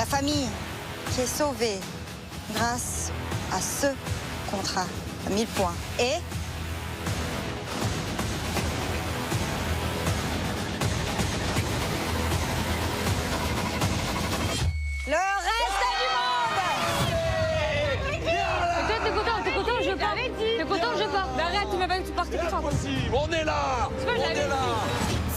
famille qui est sauvée grâce à ce contrat à 1000 points et... le reste du monde. Toi, t'es content, je pars. T'es content, je pars. Mais arrête, tu m'as pas dit que tu partais tout On est là.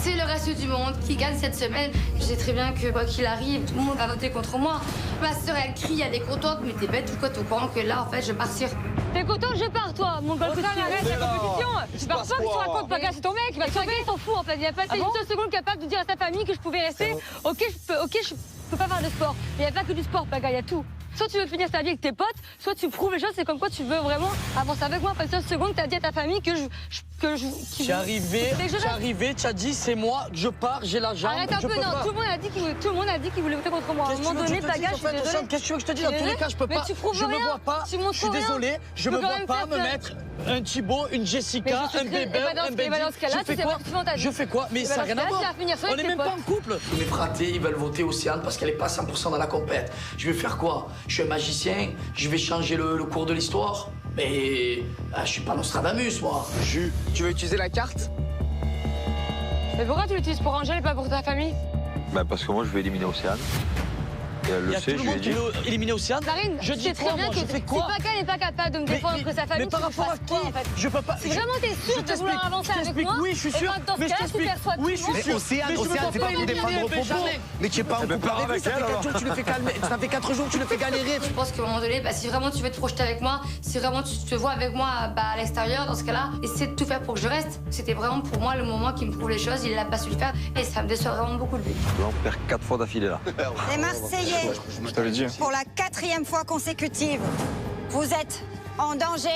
C'est le reste du monde qui gagne cette semaine. Je sais très bien que quoi qu'il arrive, tout le monde va voter contre moi. Ma sœur, elle crie, elle est contente, mais t'es bête ou quoi, t'es au courant que là, en fait, je vais partir. T'es content, je pars, toi, mon golf. Arrête la compétition. Tu pars pas, tu racontes pas, gars, c'est ton mec. Ton mec, il s'en fout, en fait. Il a pas été une seule seconde capable de dire à sa famille que je pouvais rester. Ok, je peux pas faire de sport. Il n'y a pas que du sport, Paga, il y a tout. Soit tu veux finir ta vie avec tes potes, soit tu prouves les choses, c'est comme quoi tu veux vraiment avancer avec moi. Pas une seule seconde, t'as dit à ta famille que je... Tu es arrivé, tu as dit c'est moi, je pars, j'ai la jambe. Arrête un peu, non, tout le monde a dit qu'il voulait voter contre moi. À un moment donné, Paga, je suis désolée. Qu'est-ce que tu veux que je te dise? Dans tous les cas, je peux pas. Je me vois pas. Je suis désolé, je me vois pas me mettre un Thibaut, une Jessica, un bébé, un bébé. Je fais quoi? Mais ça n'a rien à voir. On n'est même pas en couple. Les fratés, ils veulent voter Océane parce qu'elle n'est pas 100% dans la compète. Je vais faire quoi? Je suis un magicien, je vais changer le cours de l'histoire. Mais je suis pas Nostradamus, moi. Tu veux utiliser la carte? Mais pourquoi tu l'utilises pour Angèle et pas pour ta famille? Bah parce que moi je vais éliminer Océane. Et elle le sait, je lui ai dit. Éliminer Océane? Marine, je dis quoi, moi? Je fais quoi? Si Paga n'est pas capable de me défendre contre sa famille, mais par rapport à qui? Je peux pas. Si vraiment t'es sûr de vouloir avancer avec moi, oui, je suis sûr. Mais je t'explique. Oui, je suis sûr. Océane, c'est pas pour défendre vos propos. Mais tu es pas en couple avec lui, ça fait 4 jours que tu le fais calmer. Ça fait 4 jours que tu le fais galérer. Je pense qu'à un moment donné, si vraiment tu veux te projeter avec moi, si vraiment tu te vois avec moi à l'extérieur, dans ce cas-là, essaie de tout faire pour que je reste. C'était vraiment pour moi le moment qui me prouve les choses. Il n'a pas su le faire et ça me déçoit vraiment beaucoup de lui. On perd 4 fois d'affilée là. Les Marseillais, pour la 4e fois consécutive, vous êtes en danger.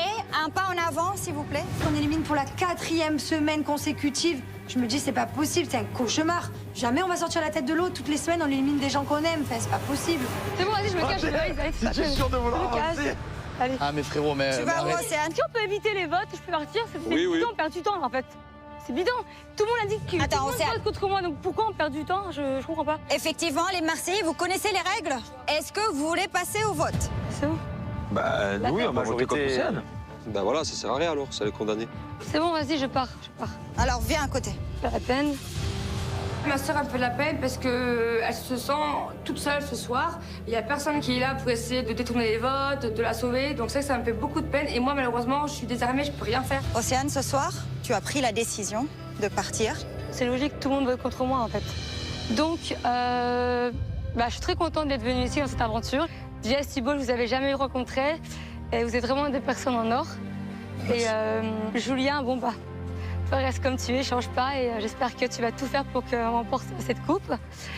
Un pas en avant, s'il vous plaît. On élimine pour la 4e semaine consécutive. Je me dis, c'est pas possible, c'est un cauchemar. Jamais on va sortir la tête de l'eau. Toutes les semaines, on élimine des gens qu'on aime. Enfin, c'est pas possible. C'est bon, vas-y, je me cache. C'est sûr de vouloir avancer. Allez. Ah, mais frérot, mais. Tu vas où, Océane? Si on peut éviter les votes, je peux partir. C'est Oui, oui. bidon, on perd du temps, en fait. C'est bidon. Tout le monde a dit que Attends, tout le monde Océane. vote contre moi, donc pourquoi on perd du temps? Je comprends pas. Effectivement, les Marseillais, vous connaissez les règles. Est-ce que vous voulez passer au vote? C'est bon. Bah oui, on va voter contre Océane. Ben voilà, ça sert à rien alors, ça les condamner. C'est bon, vas-y, je pars. Alors, viens à côté. Pas la peine. Ma sœur a fait de la peine parce qu'elle se sent toute seule ce soir. Il n'y a personne qui est là pour essayer de détourner les votes, de la sauver. Donc ça me fait beaucoup de peine. Et moi, malheureusement, je suis désarmée, je peux rien faire. Océane, ce soir, tu as pris la décision de partir. C'est logique, tout le monde vote contre moi, en fait. Donc, je suis très contente d'être venue ici dans cette aventure. Jess, Thibault, je vous avais jamais rencontré. Et vous êtes vraiment des personnes en or. Et Julien, bon bah, toi reste comme tu es, change pas. Et j'espère que tu vas tout faire pour qu'on remporte cette coupe.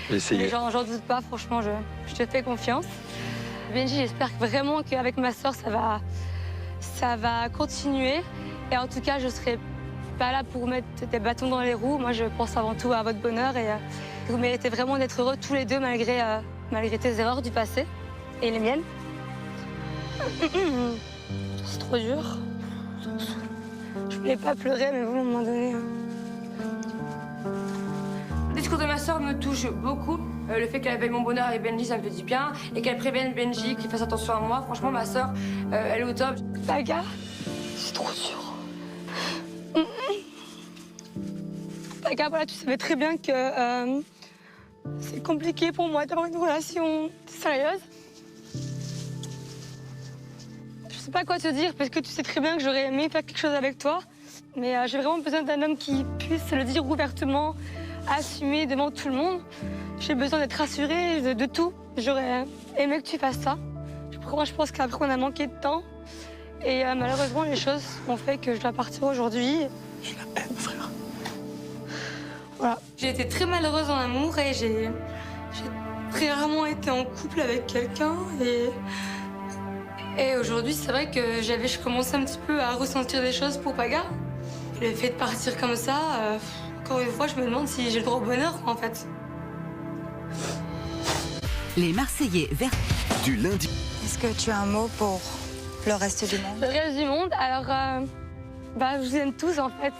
Essayez. J'en doute pas, franchement, je te fais confiance. Benji, j'espère vraiment qu'avec ma soeur, ça va continuer. Et en tout cas, je serai pas là pour mettre des bâtons dans les roues. Moi, je pense avant tout à votre bonheur. Et vous méritez vraiment d'être heureux tous les deux, malgré tes erreurs du passé et les miennes. C'est trop dur. Je voulais pas pleurer, mais vous, à un moment donné... Le discours de ma sœur me touche beaucoup. Le fait qu'elle veille mon bonheur et Benji, ça me fait du bien. Et qu'elle prévienne Benji, qu'il fasse attention à moi. Franchement, ma sœur, elle est au top. Paga, c'est trop dur. Paga, voilà, tu savais très bien que c'est compliqué pour moi d'avoir une relation sérieuse. Je sais pas quoi te dire parce que tu sais très bien que j'aurais aimé faire quelque chose avec toi. Mais j'ai vraiment besoin d'un homme qui puisse le dire ouvertement, assumer devant tout le monde. J'ai besoin d'être rassurée de tout. J'aurais aimé que tu fasses ça. Je pense qu'après on a manqué de temps. Et malheureusement les choses ont fait que je dois partir aujourd'hui. Je la aime, frère. Voilà. J'ai été très malheureuse en amour et j'ai très rarement été en couple avec quelqu'un. Et aujourd'hui, c'est vrai que je commençais un petit peu à ressentir des choses pour Paga. Le fait de partir comme ça, encore une fois, je me demande si j'ai le droit au bonheur, en fait. Les Marseillais verts. Du lundi. Est-ce que tu as un mot pour le reste du monde? Le reste du monde, alors, je vous aime tous, en fait.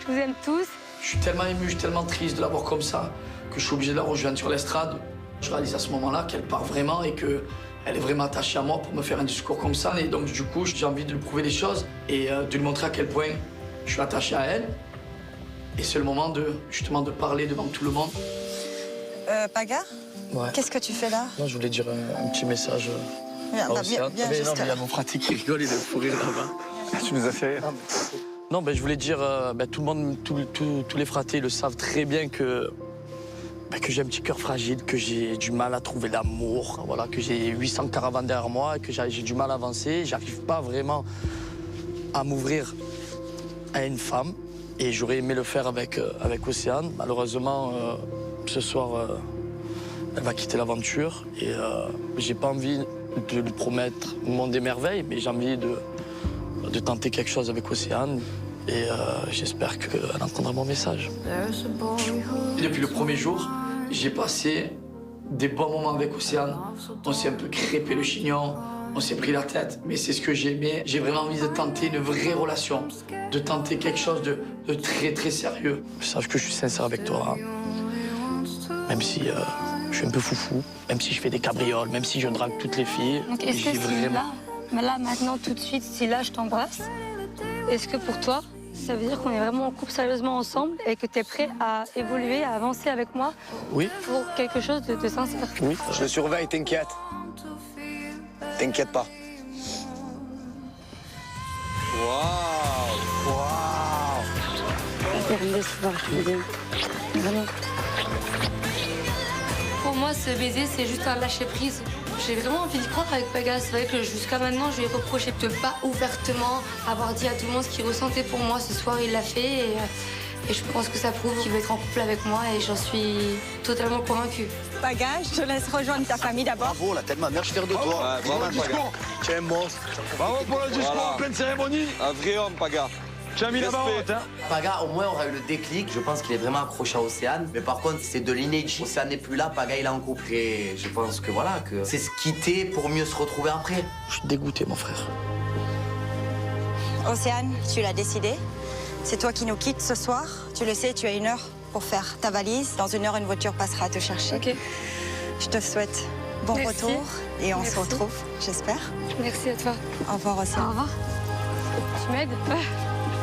Je vous aime tous. Je suis tellement ému, je suis tellement triste de la voir comme ça, que je suis obligé de la rejoindre sur l'estrade. Je réalise à ce moment-là qu'elle part vraiment et qu'elle est vraiment attachée à moi pour me faire un discours comme ça. Et donc, du coup, j'ai envie de lui prouver des choses et de lui montrer à quel point je suis attaché à elle. Et c'est le moment justement de parler devant tout le monde. Paga, Ouais. qu'est-ce que tu fais là? Non, je voulais dire un petit message. Viens, à viens, Océane. viens Mais non, jusque mais il y a là. mon pratique qui rigole, il est fou rire là-bas. Tu nous as fait rire. Non, je voulais dire, tout le monde, tous les fratés le savent très bien que j'ai un petit cœur fragile, que j'ai du mal à trouver l'amour, voilà, que j'ai 800 caravanes derrière moi, que j'ai du mal à avancer. J'arrive pas vraiment à m'ouvrir à une femme. Et j'aurais aimé le faire avec Océane. Malheureusement, ce soir, elle va quitter l'aventure. Et j'ai pas envie de lui promettre le monde des merveilles, mais j'ai envie de tenter quelque chose avec Océane. Et j'espère qu'elle entendra mon message. Et depuis le premier jour, j'ai passé des bons moments avec Océane. On s'est un peu crêpé le chignon, on s'est pris la tête, mais c'est ce que j'ai aimé. J'ai vraiment envie de tenter une vraie relation, de tenter quelque chose de très très sérieux. Sache que je suis sincère avec toi, même si je suis un peu foufou, même si je fais des cabrioles, même si je drague toutes les filles. Donc est-ce que si là, maintenant, tout de suite, si là je t'embrasse, est-ce que pour toi, ça veut dire qu'on est vraiment en couple sérieusement ensemble et que tu es prêt à évoluer, à avancer avec moi Oui. pour quelque chose de sincère? Oui. Je le surveille, t'inquiète. T'inquiète pas. Waouh. Vraiment. Pour moi, ce baiser, c'est juste un lâcher-prise. J'ai vraiment envie d'y croire avec Paga. C'est vrai que jusqu'à maintenant, je lui ai reproché de pas ouvertement avoir dit à tout le monde ce qu'il ressentait pour moi. Ce soir, il l'a fait et je pense que ça prouve qu'il veut être en couple avec moi et j'en suis totalement convaincue. Paga, je te laisse rejoindre ta famille d'abord. Bravo, la telle manière, je suis fier de toi. Ouais, bravo, Paga. Tu es un monstre. Bravo pour le discours en pleine cérémonie. Un vrai homme, Paga. Tu as mis la barre haute, hein. Paga, au moins, aura eu le déclic. Je pense qu'il est vraiment accroché à Océane. Mais par contre, c'est de l'inédit. Océane n'est plus là, Paga, il est en couple. Et je pense que voilà, que c'est se quitter pour mieux se retrouver après. Je suis dégoûté, mon frère. Océane, tu l'as décidé. C'est toi qui nous quittes ce soir. Tu le sais, tu as 1 heure pour faire ta valise. Dans 1 heure, une voiture passera te chercher. Ok. Je te souhaite bon retour et on se retrouve, j'espère. Merci à toi. Au revoir, Océane. Au revoir. Tu m'aides?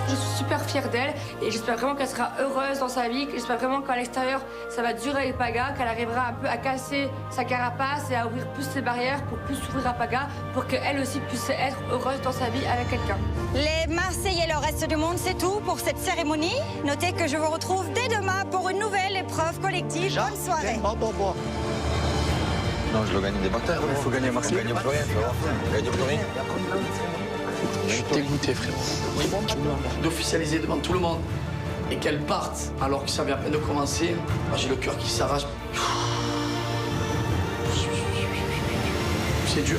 Je suis super fière d'elle et j'espère vraiment qu'elle sera heureuse dans sa vie. J'espère vraiment qu'à l'extérieur, ça va durer avec Paga, qu'elle arrivera un peu à casser sa carapace et à ouvrir plus ses barrières pour plus s'ouvrir à Paga, pour qu'elle aussi puisse être heureuse dans sa vie avec quelqu'un. Les Marseillais et le reste du monde, c'est tout pour cette cérémonie. Notez que je vous retrouve dès demain pour une nouvelle épreuve collective. Bonne soirée. Non, je dois gagner des batailles. Il faut gagner à Marseille. On gagne plus rien, tu vois. On gagne plus rien. Je suis dégoûté, frérot. D'officialiser devant tout le monde et qu'elle parte alors que ça vient à peine de commencer, moi, j'ai le cœur qui s'arrache. C'est dur.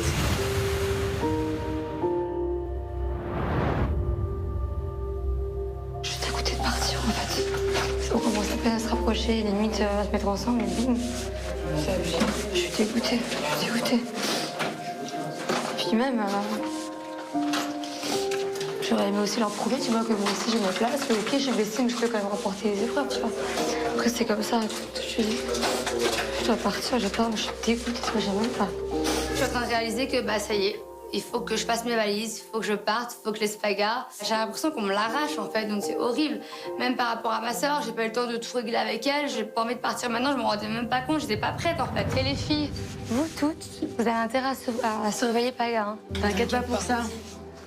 Je suis dégoûtée de partir en fait. On commence à peine à se rapprocher, limite à se mettre ensemble et bim. Je suis dégoûtée, je suis dégoûtée. Puis même, j'aurais aimé aussi leur prouver, tu vois, que moi aussi j'ai ma place, que ok, je suis blessée, mais je peux quand même remporter les épreuves, tu vois. Après, c'est comme ça, je dis, je dois partir, je suis dégoûtée, parce que j'aime même pas. Je suis en train de réaliser que, ça y est, il faut que je fasse mes valises, il faut que je parte, il faut que je laisse Paga. J'ai l'impression qu'on me l'arrache, en fait, donc c'est horrible. Même par rapport à ma sœur, j'ai pas eu le temps de tout régler avec elle, j'ai pas envie de partir maintenant, je me rendais même pas compte, j'étais pas prête, en fait. Et les filles, vous toutes, vous avez intérêt à surveiller Paga, hein. T'inquiète pas pour ça.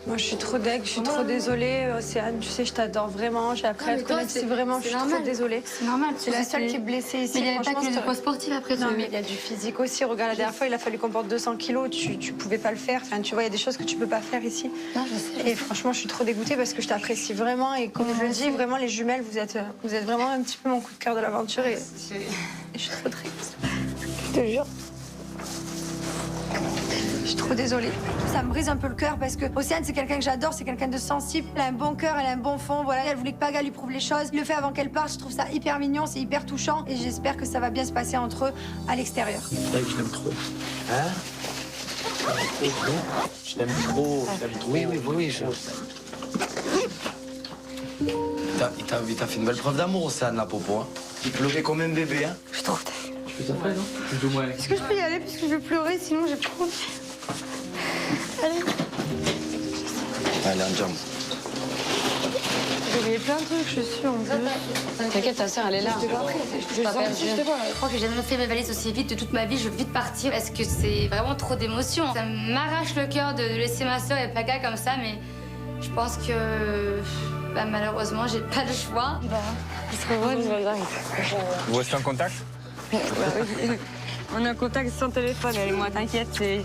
Moi, je suis trop deg, je suis trop désolée, Océane. Tu sais, je t'adore vraiment. J'ai appris à te connaître. C'est vraiment, je suis trop désolée. C'est normal. C'est la seule qui est blessée ici. Mais il n'y avait pas que le poids sportif après. Non, mais il y a du physique aussi. Regarde, la dernière fois, il a fallu qu'on porte 200 kilos. Tu pouvais pas le faire. Enfin, tu vois, il y a des choses que tu peux pas faire ici. Non, je sais. Et franchement, je suis trop dégoûtée parce que je t'apprécie vraiment. Et comme je le dis, vraiment, les jumelles, vous êtes vraiment un petit peu mon coup de cœur de l'aventure. Et je suis trop triste. Je te jure. Je suis trop désolée. Ça me brise un peu le cœur parce que Océane, c'est quelqu'un que j'adore, c'est quelqu'un de sensible. Elle a un bon cœur, elle a un bon fond. Voilà, elle voulait que Paga lui prouve les choses. Il le fait avant qu'elle parte. Je trouve ça hyper mignon, c'est hyper touchant. Et j'espère que ça va bien se passer entre eux à l'extérieur. Je l'aime trop. Hein? Je l'aime trop. Oui. Il t'a fait une belle preuve d'amour, Océane, la popo. Hein. Il pleurait comme un bébé, hein. Je suis trop dégoûtée. plus après, non? Plus ou moins. Est-ce que je peux y aller parce que je vais pleurer, sinon j'ai pas envie. Allez. Allez, en jambe. J'ai oublié plein de trucs, je suis sûre. T'inquiète, ta sœur, elle est là. Je crois que j'ai jamais fait mes valises aussi vite de toute ma vie. Je veux vite partir parce que c'est vraiment trop d'émotions. Ça m'arrache le cœur de laisser ma sœur et Paga comme ça, mais je pense que malheureusement, j'ai pas le choix. il serait bon, Vous restez en contact? On est en contact sans téléphone, elle et moi, t'inquiète, c'est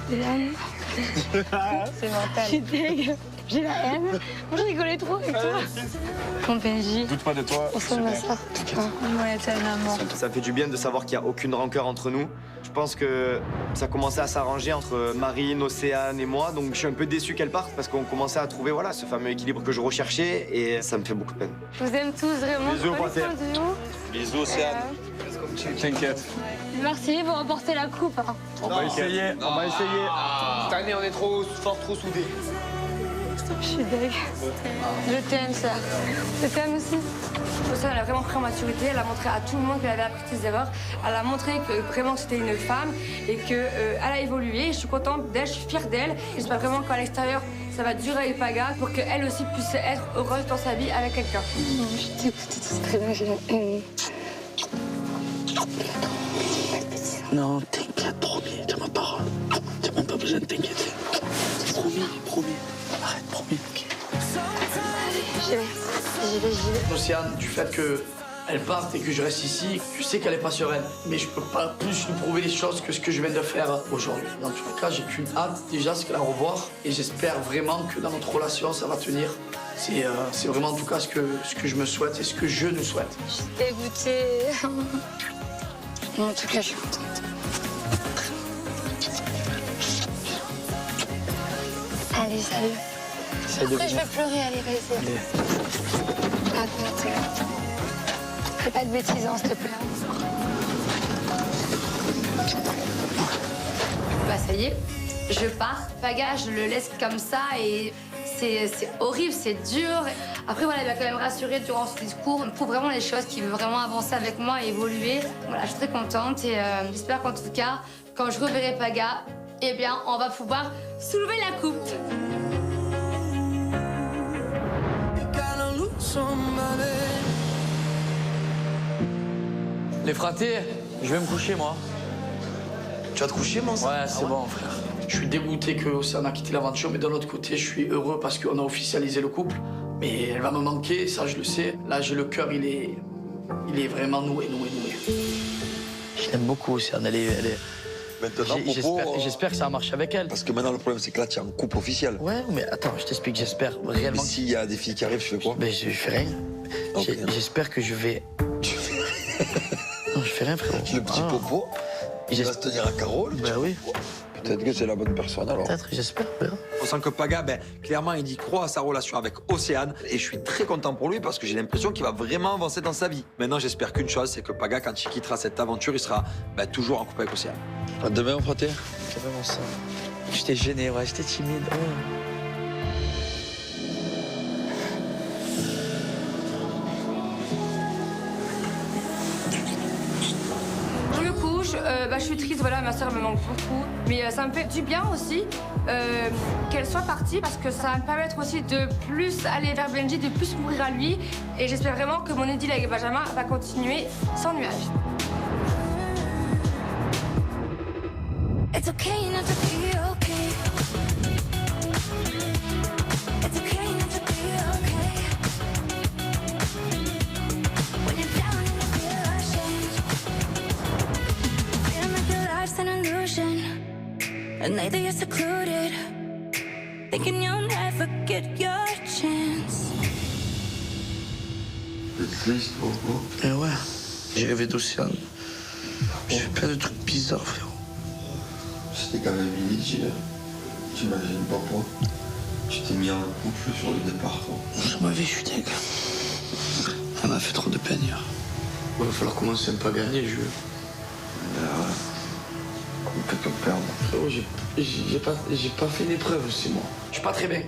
mental. Je suis deg, j'ai la haine. Moi, je rigolais trop avec toi. Mon PNJ. Doute pas de toi. On se ma soeur. Ouais, tellement. Ça fait du bien de savoir qu'il n'y a aucune rancœur entre nous. Je pense que ça commençait à s'arranger entre Marine, Océane et moi, donc je suis un peu déçu qu'elle parte parce qu'on commençait à trouver voilà, ce fameux équilibre que je recherchais et ça me fait beaucoup de peine. Je vous aime tous vraiment. Bisous, Pater. Bisous, Océane. T'inquiète. Merci pour remporter la coupe. Hein. On va essayer. Cette année, on est trop fort, trop soudés. Je suis deg. Je t'aime, sœur. Je t'aime aussi. Océane, elle a vraiment pris en maturité. Elle a montré à tout le monde qu'elle avait appris ses erreurs. Elle a montré que vraiment c'était une femme et qu'elle a évolué. Je suis contente d'elle, je suis fière d'elle. J'espère vraiment qu'à l'extérieur, ça va durer avec Paga pour qu'elle aussi puisse être heureuse dans sa vie avec quelqu'un. Je t'écoute très bien, j'ai la haine. Non, t'inquiète, promis, t'as ma parole. T'as même pas besoin de t'inquiéter. Promis. Arrête, promis. J'y vais. Océane, du fait qu'elle parte et que je reste ici, je sais qu'elle est pas sereine. Mais je peux pas plus lui prouver les choses que ce que je viens de faire aujourd'hui. Dans tous les cas, j'ai qu'une hâte déjà, c'est de la revoir. Et j'espère vraiment que dans notre relation, ça va tenir. C'est vraiment en tout cas ce que je me souhaite et ce que je nous souhaite. Je suis dégoûtée. En tout cas, je suis contente. Allez, salut. Après, je vais pleurer, allez, vas-y. Raconte. Fais pas de bêtises, hein, s'il te plaît. Ça y est, je pars. Paga, je le laisse comme ça et c'est horrible, c'est dur. Après, voilà, il m'a quand même rassuré durant ce discours. Il me faut vraiment les choses qui veulent vraiment avancer avec moi et évoluer. Voilà, je suis très contente et j'espère qu'en tout cas, quand je reverrai Paga, eh bien, on va pouvoir soulever la coupe. Les fratés, je vais me coucher, moi. Tu vas te coucher, mon sang? Ouais, c'est bon, frère. Je suis dégoûté que Océane a quitté l'aventure, mais d'un autre côté, je suis heureux parce qu'on a officialisé le couple. Mais elle va me manquer, ça je le sais. Là, j'ai le cœur, il est vraiment noué. Je l'aime beaucoup, Océane. Elle est... Maintenant, J'espère que ça marche avec elle. Parce que maintenant, le problème, c'est que là, tu es en couple officiel. Ouais, mais attends, je t'explique, j'espère réellement. Mais s'il y a des filles qui arrivent, tu fais quoi? Ben, je fais rien. Okay. J'espère que je vais... Non, je fais rien, frérot. Le petit popo, il va se tenir à Carole. Ben oui. Peut-être que c'est la bonne personne, alors. Peut-être, j'espère. On sent que Paga, clairement, il y croit à sa relation avec Océane. Et je suis très content pour lui parce que j'ai l'impression qu'il va vraiment avancer dans sa vie. Maintenant, j'espère qu'une chose, c'est que Paga, quand il quittera cette aventure, il sera toujours en couple avec Océane. À demain, mon frère. C'est vraiment ça. J'étais gêné, ouais, j'étais timide. Ouais. Je suis triste, voilà, ma soeur me manque beaucoup. Mais ça me fait du bien aussi qu'elle soit partie parce que ça va me permettre aussi de plus aller vers Benji, de plus m'ouvrir à lui. Et j'espère vraiment que mon idylle avec Benjamin va continuer sans nuage. It's okay not to be okay. It's okay not to be okay. When you're down and you feel ashamed. Feeling like your life's an illusion. And lately you're secluded. Thinking you'll never get your chance. C'est triste, pourquoi? Eh ouais, j'ai rêvé d'Océane. J'ai fait plein de trucs bizarres, frérot. C'était quand même inutile. T'imagines pas quoi? Tu t'es mis en couple sur le départ, toi. Ma vie, je suis deg. Elle m'a fait trop de peine hier. Il va falloir commencer à ne pas gagner, je veux. On peut que perdre. Frérot, j'ai pas fait l'épreuve aussi, moi. Je suis pas très bien.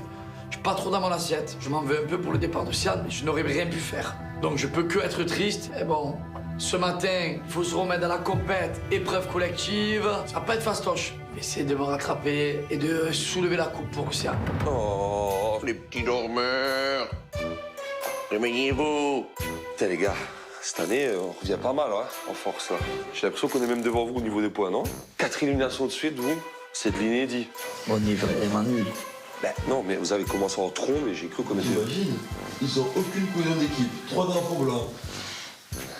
Je suis pas trop dans mon assiette. Je m'en veux un peu pour le départ de Sian, mais je n'aurais rien pu faire. Donc je peux que être triste. Et bon, Ce matin, il faut se remettre dans la compète, épreuve collective. Ça va pas être fastoche. Essayez de me rattraper et de soulever la coupe pour Océane. Oh, les petits dormeurs. Réveillez-vous. Putain, les gars, cette année, on revient pas mal, hein, en force, là. J'ai l'impression qu'on est même devant vous au niveau des points, non? 4 éliminations de suite, vous, c'est de l'inédit. On est vraiment nuls. Ben non, mais vous avez commencé en trombe et j'ai cru qu'on était... T'imagines, ils ont aucune cohésion d'équipe. 3 drapeaux blancs.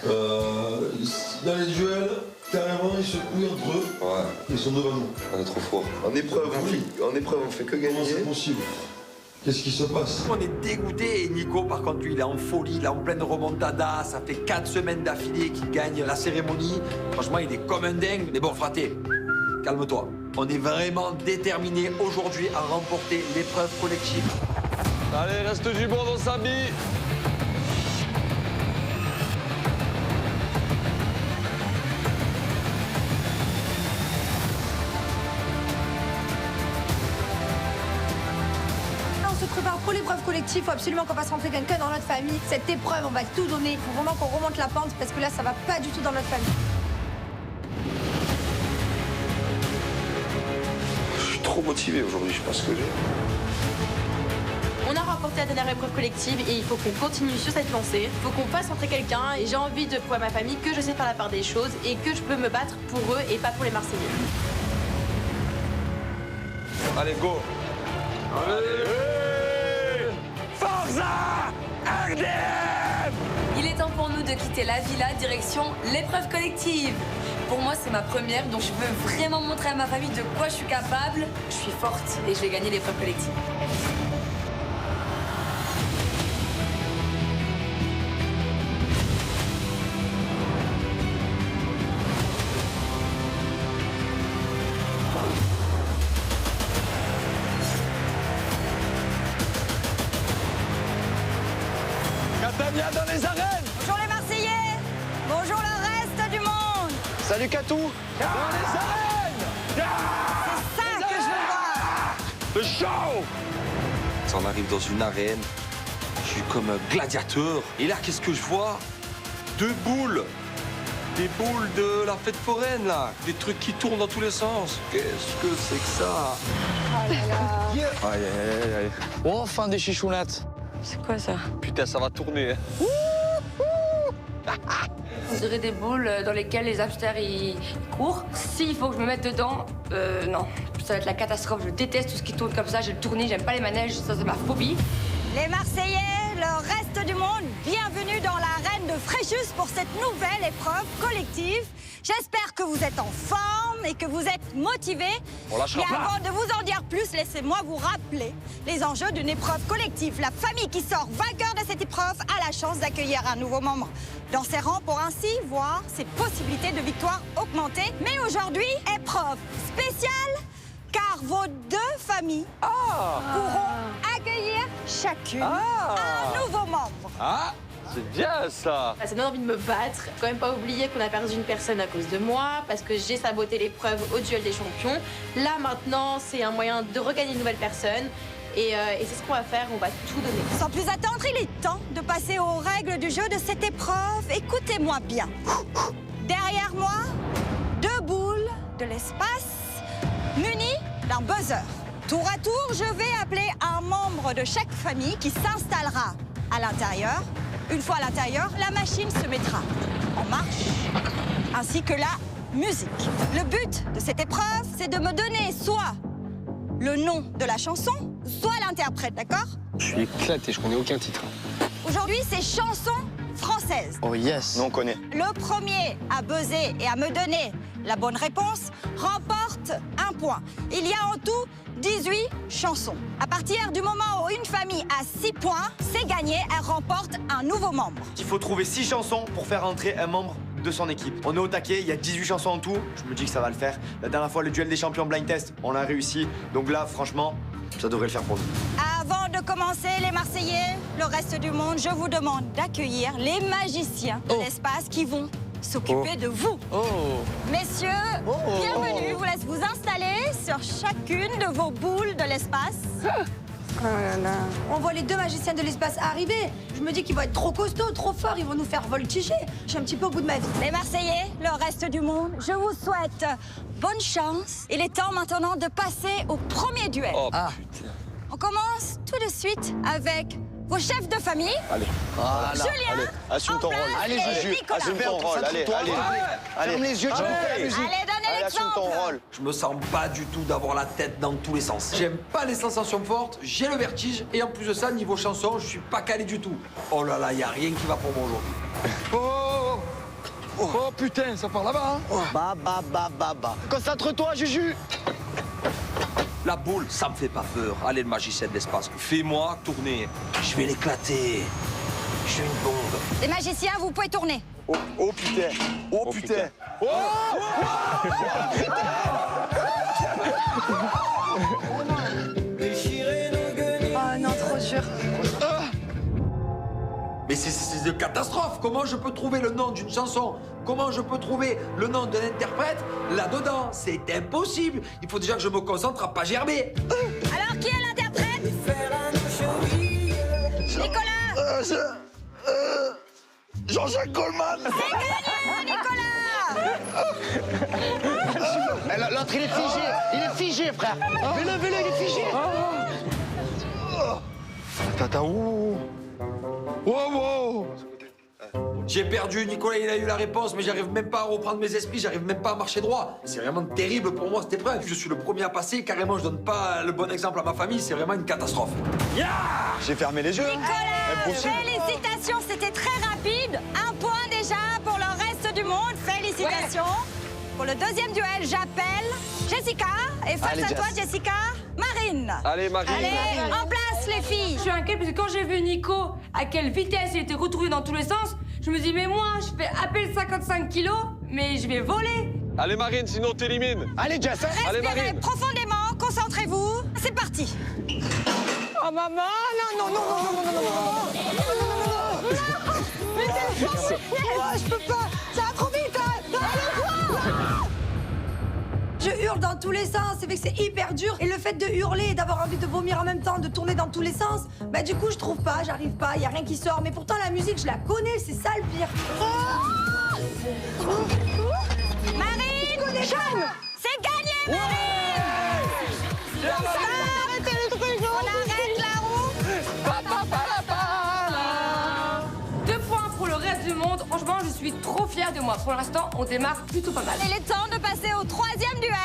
Dans les duels, carrément, ils se couillent entre eux. Ouais. Ils sont devant nous. On est trop fort. En épreuve, on fait que gagner. Comment c'est possible? Qu'est-ce qui se passe? On est dégoûté et Nico, par contre, lui, il est en folie, il est en pleine remontada. Ça fait 4 semaines d'affilée qu'il gagne la cérémonie. Franchement, il est comme un dingue. Mais bon, fraté, calme-toi. On est vraiment déterminé aujourd'hui à remporter l'épreuve collective. Allez, reste du bon dans sa bille. On se prépare pour l'épreuve collective, il faut absolument qu'on fasse rentrer quelqu'un dans notre famille. Cette épreuve, on va tout donner, il faut vraiment qu'on remonte la pente parce que là, ça va pas du tout dans notre famille. Je suis trop motivé aujourd'hui, je sais pas ce que j'ai. On a remporté la dernière épreuve collective et il faut qu'on continue sur cette lancée. Il faut qu'on fasse rentrer quelqu'un et j'ai envie de prouver à ma famille que je sais faire la part des choses et que je peux me battre pour eux et pas pour les Marseillais. Allez, go. Allez. Forza RDM. Il est temps pour nous de quitter la villa direction l'épreuve collective. Pour moi, c'est ma première, donc je veux vraiment montrer à ma famille de quoi je suis capable. Je suis forte et je vais gagner l'épreuve collective. Catania dans les arènes. Bonjour les Marseillais. Bonjour le reste du monde. Salut Catou. Dans les arènes. C'est ça que je veux voir. Le show. On arrive dans une arène, je suis comme un gladiateur. Et là, qu'est-ce que je vois? 2 boules. Des boules de la fête foraine, là. Des trucs qui tournent dans tous les sens. Qu'est-ce que c'est que ça? Oh là là. Aïe, aïe, aïe, aïe. Oh, enfin des chichounettes. C'est quoi ça? Putain, ça va tourner. On dirait des boules dans lesquelles les hamsters ils courent. S'il faut que je me mette dedans, non. Ça va être la catastrophe. Je déteste tout ce qui tourne comme ça. J'ai le tournis, j'aime pas les manèges. Ça, c'est ma phobie. Les Marseillais, le reste du monde, bienvenue dans l'arène de Fréjus pour cette nouvelle épreuve collective. J'espère que vous êtes en forme et que vous êtes motivés. Mais avant de vous en dire plus, laissez-moi vous rappeler les enjeux d'une épreuve collective. La famille qui sort vainqueur de cette épreuve a la chance d'accueillir un nouveau membre dans ses rangs pour ainsi voir ses possibilités de victoire augmenter. Mais aujourd'hui, épreuve spéciale, car vos 2 familles pourront accueillir chacune un nouveau membre. Ah, c'est bien ça. Ça donne envie de me battre. Faut quand même pas oublier qu'on a perdu une personne à cause de moi, parce que j'ai saboté l'épreuve au duel des champions. Là maintenant, c'est un moyen de regagner une nouvelle personne. Et c'est ce qu'on va faire, on va tout donner. Sans plus attendre, il est temps de passer aux règles du jeu de cette épreuve. Écoutez-moi bien. Derrière moi, 2 boules de l'espace munies d'un buzzer. Tour à tour, je vais appeler un membre de chaque famille qui s'installera à l'intérieur. Une fois à l'intérieur, la machine se mettra en marche, ainsi que la musique. Le but de cette épreuve, c'est de me donner soit le nom de la chanson, soit l'interprète, d'accord? Je suis éclaté, je connais aucun titre. Aujourd'hui, c'est chanson française. Oh yes. Nous on connaît. Le premier à buzzer et à me donner la bonne réponse remporte 1 point. Il y a en tout 18 chansons. À partir du moment où une famille a 6 points, c'est gagné, elle remporte un nouveau membre. Il faut trouver 6 chansons pour faire entrer un membre de son équipe. On est au taquet, il y a 18 chansons en tout. Je me dis que ça va le faire. La dernière fois, le duel des champions blind test, on l'a réussi. Donc là, franchement, ça devrait le faire pour nous. Avant de commencer, les Marseillais, le reste du monde, je vous demande d'accueillir les magiciens de l'espace qui vont s'occuper de vous. Messieurs, bienvenue. Je vous laisse vous installer sur chacune de vos boules de l'espace. Oh là là. On voit les deux magiciens de l'espace arriver. Je me dis qu'ils vont être trop costauds, trop forts, ils vont nous faire voltiger. Je suis un petit peu au bout de ma vie. Les Marseillais, le reste du monde, je vous souhaite bonne chance. Il est temps maintenant de passer au premier duel. Oh putain. On commence tout de suite avec vos chefs de famille. Allez. Voilà. Julien, allez. Assume ton rôle. Allez, Juju. Assume ton rôle. Allez. Ferme les yeux, tu vas faire la musique. Allez, donnez Assume ton l'exemple. rôle. Je me sens pas du tout d'avoir la tête dans tous les sens. J'aime pas les sensations fortes, j'ai le vertige et en plus de ça, niveau chanson, je suis pas calé du tout. Oh là là, y a rien qui va pour moi aujourd'hui. Oh putain, ça part là-bas, hein. Bah. Concentre-toi, Juju. La boule, ça me fait pas peur. Allez, le magicien de l'espace, fais-moi tourner. Je vais l'éclater. Je suis une bombe. Les magiciens, vous pouvez tourner. Oh putain. Oh putain. Oh non, trop dur. Mais c'est une catastrophe. Comment je peux trouver le nom d'une chanson? Comment je peux trouver le nom d'un interprète là-dedans? C'est impossible. Il faut déjà que je me concentre à pas gerber. Alors, qui est l'interprète? Nicolas. Jean-Jacques Goldman. C'est gagné, Nicolas. L'autre, il est figé. Il est figé, frère. Fais-le, il est figé. Attends, wow. J'ai perdu, Nicolas, il a eu la réponse, mais j'arrive même pas à reprendre mes esprits, j'arrive même pas à marcher droit. C'est vraiment terrible pour moi cette épreuve. Je suis le premier à passer, carrément, je donne pas le bon exemple à ma famille, c'est vraiment une catastrophe. J'ai fermé les yeux. Nicolas, félicitations, c'était très rapide. Un point déjà pour le reste du monde. Félicitations. Ouais. Pour le deuxième duel, j'appelle Jessica. Et face à toi, Jessica, Marine. Allez, Marine. Allez, en place, les filles. Je suis inquiète parce que quand j'ai vu Nico, à quelle vitesse il était retourné dans tous les sens, je me dis, mais moi, je fais à peine 55 kilos, mais je vais voler. Allez, Marine, sinon t'élimines. Allez, Jess. Allez, Respirez Marine. profondément, concentrez-vous. C'est parti. Oh, maman, non. Mais je peux pas. Ça va trop vite, hein. Je hurle dans tous les sens, c'est vrai que c'est hyper dur. Et le fait de hurler et d'avoir envie de vomir en même temps, de tourner dans tous les sens, bah du coup je trouve pas, j'arrive pas, y a rien qui sort. Mais pourtant la musique je la connais, c'est ça le pire. Marine, Jeanne, c'est gagné, Marine. Arrêtez le truc, on arrête la roue. 2 points pour le reste du monde. Franchement, je suis trop fière de moi. Pour l'instant, on démarre plutôt pas mal. Il est temps de passer au troisième duel.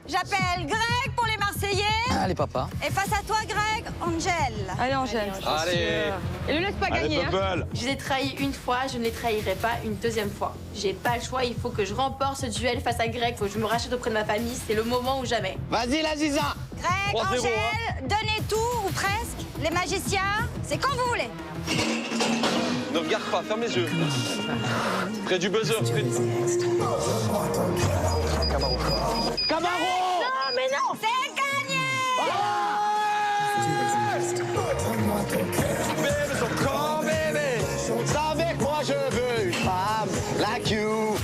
J'appelle Greg pour les Marseillais. Allez, papa. Et face à toi, Greg, Angèle. Allez, Angèle. Allez. Et le laisse pas gagner. Hein. Je l'ai trahi une fois, je ne les trahirai pas une deuxième fois. J'ai pas le choix, il faut que je remporte ce duel face à Greg. Il faut que je me rachète auprès de ma famille, c'est le moment ou jamais. Vas-y, la Ziza. Greg, 3-0, Angèle, donnez tout ou presque. Les magiciens, c'est quand vous voulez. Ne regarde pas, ferme les yeux. Près du buzzer. Camaro. Non, mais non. C'est gagné. Bébé, ton corps, bébé. Ça avec moi, je veux une femme like you.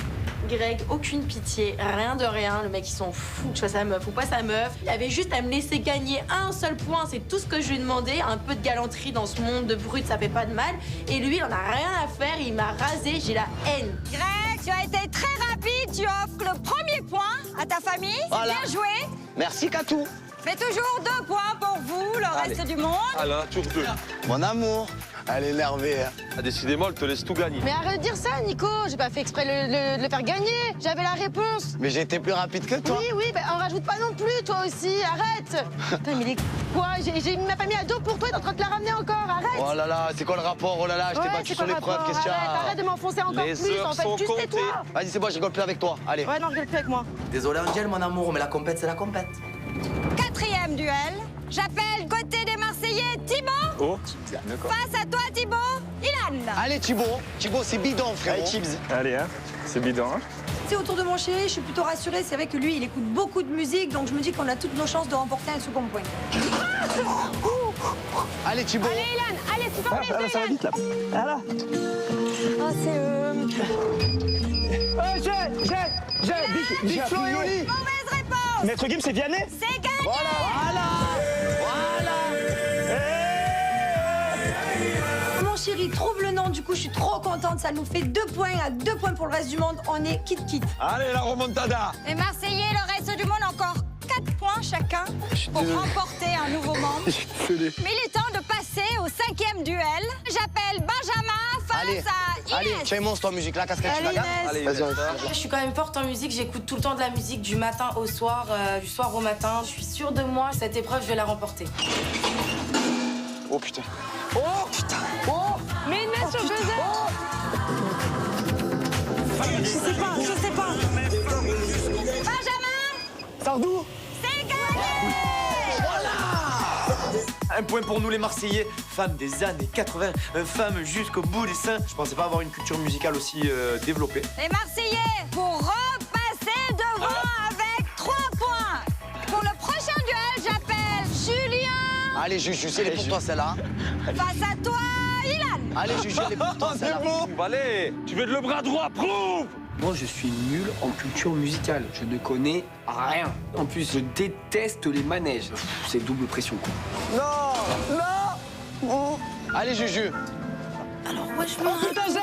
Greg, aucune pitié, rien de rien. Le mec, ils sont fous que je fasse sa meuf ou pas sa meuf. Il avait juste à me laisser gagner un seul point, c'est tout ce que je lui ai demandé. Un peu de galanterie dans ce monde de brut, ça fait pas de mal. Et lui, il en a rien à faire, il m'a rasé, j'ai la haine. Greg, tu as été très rapide. Tu offres le premier point à ta famille. C'est Voilà. bien joué. Merci, Katou. Mais toujours 2 points pour vous, le reste du monde. Allez, tour 2. Mon amour. Elle est énervée. Hein. Ah, décidément, elle te laisse tout gagner. Mais arrête de dire ça, Nico. J'ai pas fait exprès de le faire gagner. J'avais la réponse. Mais j'ai été plus rapide que toi. Oui, ben on rajoute pas non plus, toi aussi. Arrête. Putain, mais il est quoi? J'ai mis ma famille à dos pour toi, t'es en train de la ramener encore. Arrête. Oh là là, c'est quoi le rapport? Oh là là, je t'ai battu sur l'épreuve, qu'est-ce qu'il y a? Arrête de m'enfoncer encore Les plus. heures En fait, sont juste comptées. tais-toi. Vas-y, c'est bon, je rigole plus avec toi. Allez. Ouais, non, rigole plus avec moi. Désolé, Angel, mon amour, mais la compète, c'est la compète. 4e duel. J'appelle côté des Marseillais Thibaut. Oh, Face à toi, Thibaut, Ilan. Allez, Thibaut, c'est bidon, frérot. Allez, Chips. Allez, hein. C'est bidon, hein. C'est autour de mon chéri, je suis plutôt rassurée. C'est vrai que lui, il écoute beaucoup de musique, donc je me dis qu'on a toutes nos chances de remporter un second point. Allez, Thibaut. Allez, Ilan, allez, tu fermes les yeux, Ça va Ilan. vite, là. Voilà. Ah, c'est Big Flo et Oli. Mauvaise réponse. Maître Gims, c'est Vianney. C'est gagné. Voilà. Siri trouve le nom, du coup je suis trop contente, ça nous fait 2 points, à 2 points pour le reste du monde, on est quitte. Allez, la remontada. Les Marseillais, le reste du monde, encore 4 points chacun pour remporter un nouveau membre. Mais il est temps de passer au 5e duel. J'appelle Benjamin face à Inès. Allez, tu es monstre en musique, la casquette, tu la gardes. Allez, vas-y, je suis quand même forte en musique, j'écoute tout le temps de la musique du matin au soir, du soir au matin. Je suis sûre de moi, cette épreuve, je vais la remporter. Oh putain. Oh putain. Oh. Mais Inès, je faisais. Je sais pas. Benjamin. Sardou. C'est gagné. Voilà. Un point pour nous les Marseillais, femmes des années 80, femmes jusqu'au bout des seins. Je pensais pas avoir une culture musicale aussi développée. Les Marseillais, pour repasser devant avec 3 points. Pour le prochain duel, j'appelle Julien. Allez, Juju, c'est les pour toi celle-là. Face à toi, Ilan. Allez, Juju, les pour toi celle-là. C'est bon. Allez, tu veux de le bras droit, prouve. Moi, je suis nul en culture musicale. Je ne connais rien. En plus, je déteste les manèges. C'est double pression, quoi. Non. Allez, Juju. Alors, ouais, je Oh putain, j'ai.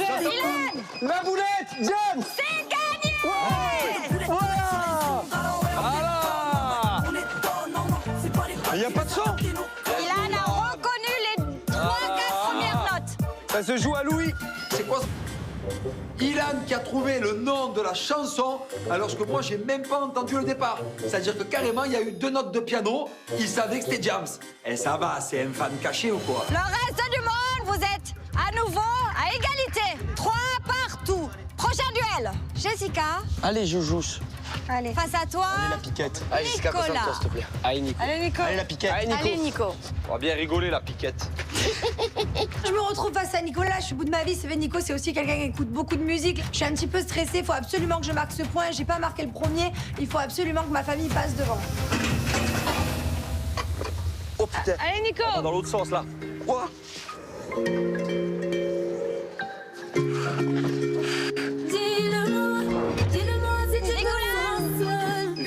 Ilan. La boulette, James. C'est gagné. Voilà. Il n'y a pas de son. Ilan a reconnu les 3-4 premières notes. Ça se joue à Louis. C'est quoi ça? Ilan qui a trouvé le nom de la chanson alors que moi j'ai même pas entendu le départ. C'est-à-dire que carrément il y a eu 2 notes de piano, il savait que c'était James. Et ça va, c'est un fan caché ou quoi? Le reste du monde, vous êtes à nouveau à égalité. 3 partout. Prochain duel. Jessica. Allez, Joujou. Allez. Face à toi. Allez, la piquette. Allez, Jessica, concentre-toi, s'il te plaît. Allez, Nico. Allez, Nico. Allez, la piquette. Allez, Nico. On va bien rigoler la piquette. Je me retrouve face à Nicolas, je suis au bout de ma vie. C'est vrai, Nico, c'est aussi quelqu'un qui écoute beaucoup de musique. Je suis un petit peu stressée, il faut absolument que je marque ce point. J'ai pas marqué le premier, il faut absolument que ma famille passe devant. Oh putain. Allez, Nico. On va dans l'autre sens là. Quoi?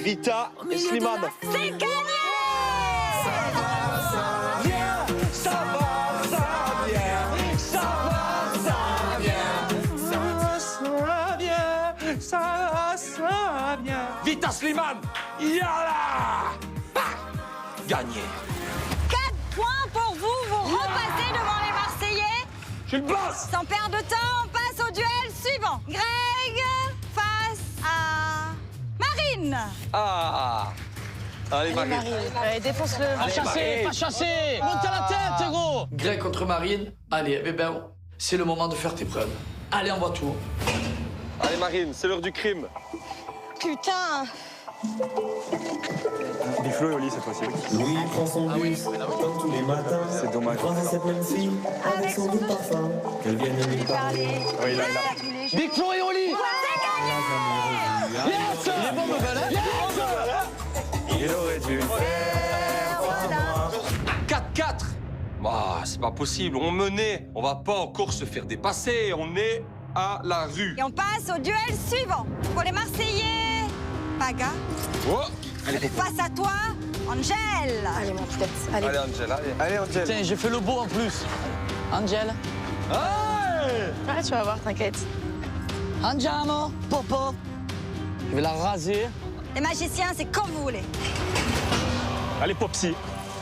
Vita et Slimane. C'est gagné. Ça va, ça vient. Ça va, ça vient. Ça va, ça vient. Ça vient. Ça vient. Vita Slimane. Yalla. Gagné. 4 points pour vous. Vous repassez devant les Marseillais. Je suis le boss. Sans perdre de temps, on passe au duel suivant. Greg face à Marine. Ah. Allez, Marine. Allez, défonce-le. Pas chasser. Monte à la tête, gros. Greg contre Marine. Allez, bébé, c'est le moment de faire tes preuves. Allez, on va tout. Allez, Marine, c'est l'heure du crime. Putain. Big Flo et Oli cette fois-ci. Louis prend son bus, comme tous les matins. C'est dommage. Croise cette même fille, avec son doux parfum. Qu'elle vienne lui parler. Oui, là. Big Flo et Oli. Yes. Il est bon, me voilà. Il aurait dû le faire. 4-4. Bah, c'est pas possible. On menait. On va pas encore se faire dépasser. On est à la rue. Et on passe au duel suivant. Pour les Marseillais, Paga. Oh. Face à toi, Angel. Allez, mon tête. Allez. Allez, Angel, allez. Allez, Angel. Tiens, j'ai fait le beau en plus. Angel. Ah, tu vas voir, t'inquiète. Andiamo, Popo. Je vais la raser. Les magiciens, c'est comme vous voulez. Allez, Popsy.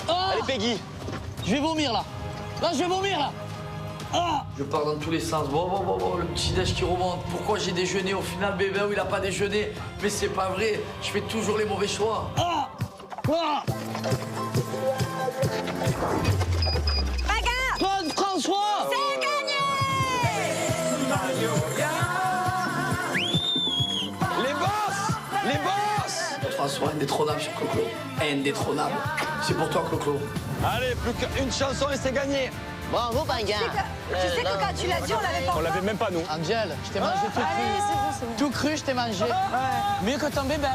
Oh. Allez, Peggy. Je vais vomir là. Là, je vais vomir là. Ah. Je pars dans tous les sens. Bon, le petit déj qui remonte. Pourquoi j'ai déjeuné au final, bébé, il a pas déjeuné? Mais c'est pas vrai. Je fais toujours les mauvais choix. Ah. Ah. Paga. François. C'est gagné. Les boss. Les boss. François, indétrônable sur Clo-Clo. Indétrônable. C'est pour toi, Clo-Clo. Allez, plus qu'une chanson et c'est gagné. Bravo, Paga. Tu sais que quand tu l'as dit, on l'avait pas. On l'avait même pas, nous. Angel, je t'ai mangé tout cru. Tout cru, je t'ai mangé. Mieux que ton bébé.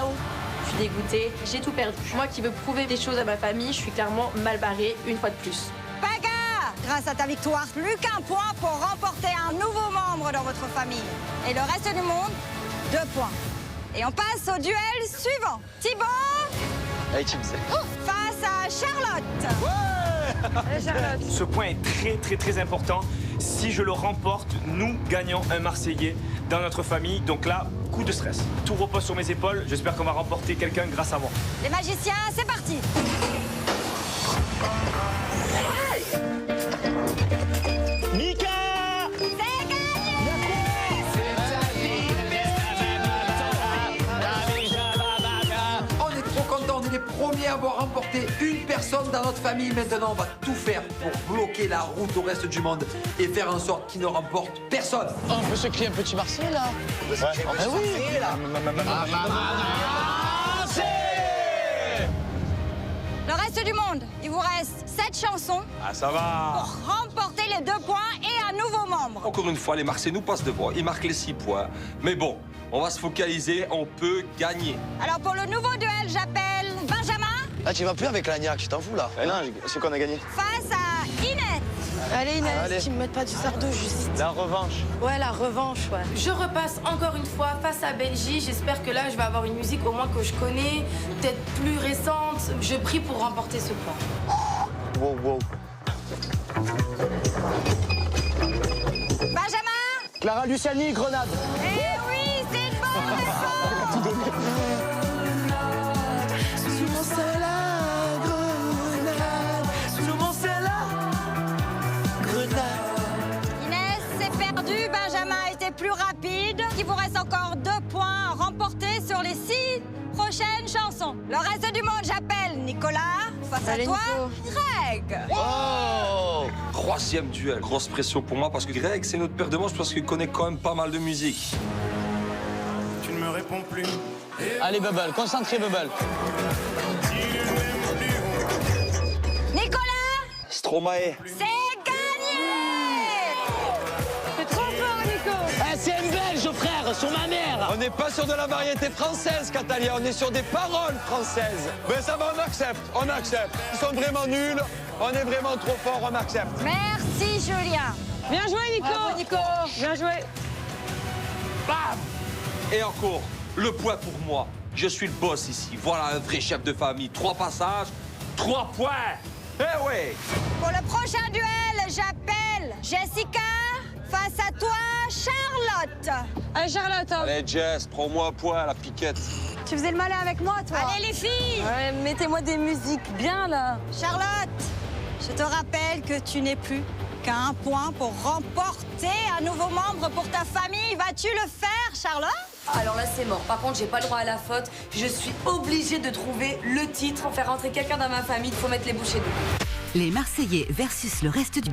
Je suis dégoûtée, j'ai tout perdu. Moi qui veux prouver des choses à ma famille, je suis clairement mal barrée une fois de plus. Paga, grâce à ta victoire, plus qu'un point pour remporter un nouveau membre dans votre famille. Et le reste du monde, 2 points. Et on passe au duel suivant. Thibaut Allez, Chips. face à Charlotte. Allez, Charlotte. Ce point est très important. Si je le remporte, nous gagnons un Marseillais dans notre famille. Donc là, coup de stress. Tout repose sur mes épaules. J'espère qu'on va remporter quelqu'un grâce à moi. Les magiciens, c'est parti. Mika! C'est gagné! On est trop contents, on est les premiers à avoir remporté une personne dans notre famille. Maintenant, on va tout faire pour bloquer la route au reste du monde et faire en sorte qu'il ne remporte personne. Oh, on peut se crier un petit Marseille, là? On peut se crier un petit Marseille, là. Le reste du monde, il vous reste 7 chansons. Ah, ça va. Pour remporter les 2 points et un nouveau membre. Encore une fois, les Marseillais nous passent devant. Ils marquent les 6 points. Mais bon, on va se focaliser, on peut gagner. Alors pour le nouveau duel, j'appelle Benjamin. Ah, tu vas plus avec l'agnac, tu t'en fous là. Non, c'est qu'on a gagné. Face à Inès. Allez Inès, Allez. qu'ils me mettent pas du fardeau juste. La revanche. Ouais, la revanche, ouais. Je repasse encore une fois face à Benji. J'espère que là, je vais avoir une musique au moins que je connais, peut-être plus récente. Je prie pour remporter ce point. Wow, wow. Benjamin. Clara Luciani, Grenade. Eh oui, c'est une bonne réponse. Sous mon ciel à Grenade. Sous mon ciel à Grenade. Inès, c'est perdu. Benjamin a été plus rapide. Il vous reste encore 2 points à remporter sur les 6 prochaines chansons. Le reste du monde, j'appelle Nicolas. Face à toi, Greg. Oh! 3e duel. Grosse pression pour moi parce que Greg, c'est notre paire de manches parce qu'il connaît quand même pas mal de musique. Tu ne me réponds plus. Allez, Bubble, concentré, Bubble. Nicolas, Stromae. c'est gagné. C'est trop fort, Nico. Eh, c'est un Belge, frère, sur ma mère. On n'est pas sur de la variété française, Catalia. On est sur des paroles françaises. Mais ça va, on accepte. On accepte. Ils sont vraiment nuls. On est vraiment trop forts, on accepte. Merci, Julien. Bien joué, Nico. Bravo, Nico. Bien joué. Bam! Et encore, le point pour moi. Je suis le boss ici. Voilà un vrai chef de famille. 3 passages, 3 points. Eh ouais! Pour le prochain duel, j'appelle Jessica. Face à toi, Charlotte. Allez, Charlotte. Allez, Jess, prends-moi un point à la piquette. Tu faisais le malin avec moi, toi. Allez, les filles. Ouais, mettez-moi des musiques bien, là. Charlotte, je te rappelle que tu n'es plus qu'à 1 point pour remporter un nouveau membre pour ta famille. Vas-tu le faire, Charlotte? Alors là, c'est mort. Par contre, j'ai pas le droit à la faute. Je suis obligée de trouver le titre, faire rentrer quelqu'un dans ma famille. Il faut mettre les bouchées doubles. Les Marseillais versus le reste du